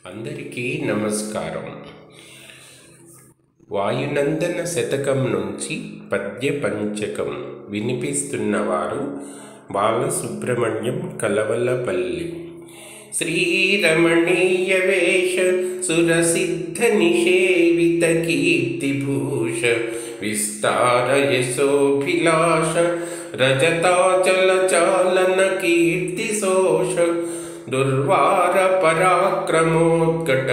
అందరికీ నమస్కారం. వాయునందన శతకం నుంచి పద్య పంచకం వినిపిస్తున్నవారు బాలసుబ్రహ్మణ్యం కలవలపల్లి. శ్రీరమణీయ వేష సురసిద్ధ నిషేవిత కీర్తిభూష విస్తార యశోభిలాష రజతాచల చాలన కీర్తి శోష దుర్వార పరాక్రమోత్కట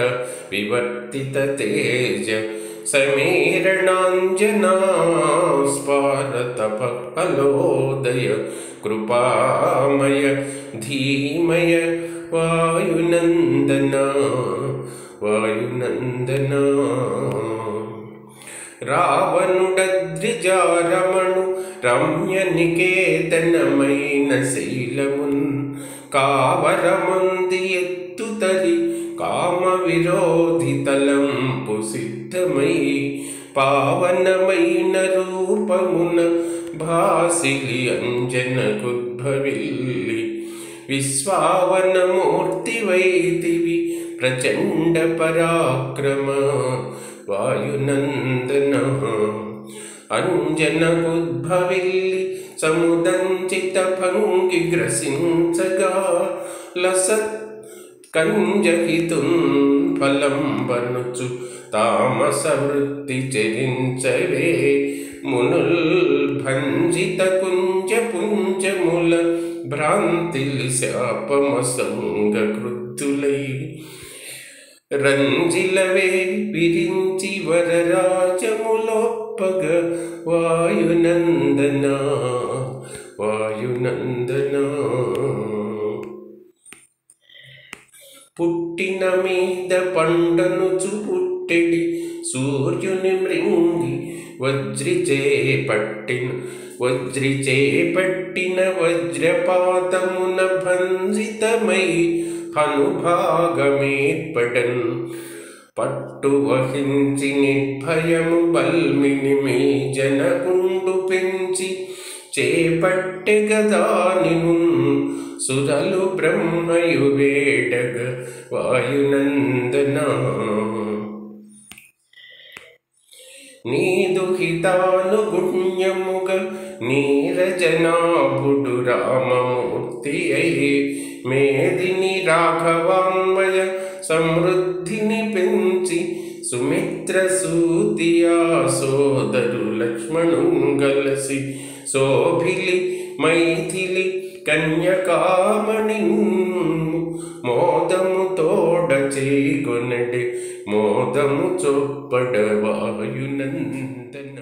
వివర్తిత తేజ సమీరణాంజనా స్పారతప ఫలోదయ కృపామయ ధీమయ వాయునందన వాయునందన. రావణుడద్రిజారమణు రమ్య నికేతనమైన శైలమున్ కావరమంది ఎత్తుతరి కామ విరోధి తలంపు సిద్ధమై పావనమైన రూపమున భాసిలి అంజనకుద్భవిల్లి విశ్వావనమూర్తి వైతివి ప్రచండ పరాక్రమ వాయునందన. అంజనకుద్భవిల్లి సముదంచిత భంగి గ్రసించగా లసత్ కంజహితున్ ఫలం వనుచు తామస వృత్తి చరించవే మునుల్ భంజిత కుంజ పుంజముల భ్రాంతిలి శాపమసంగ క్రుద్ధులై రంజిలవే విరించి వరరాజములోప్పగ వాయునందన వాయునందన. పుట్టిన మీద పండనుచు పుట్టెడి సూర్యుని మృంగి వజ్రిచేపట్టిన వజ్రపాతమున భంజితమై హనుభాగమేర్పడన్ పట్టు వహించి నిర్భయము బల్మిని మీ జనకుండు పెంచి చేపట్టె గదానిను సురలు బ్రహ్మయు వేడగ వాయునందన. నీదు హితానుగుణ్యముగ నీరజనాభుడు రామమూర్తి అయి మేదిని రాఘవాన్వయ సమృద్ధిని పెంచి సుమిత్ర సూతియా సోదరు లక్ష్మణుంగలసి శోభిలి మైథిలి కన్యకామణి మోదము తోడ చేకొనడి మోదము చొప్పడ వాయునందన.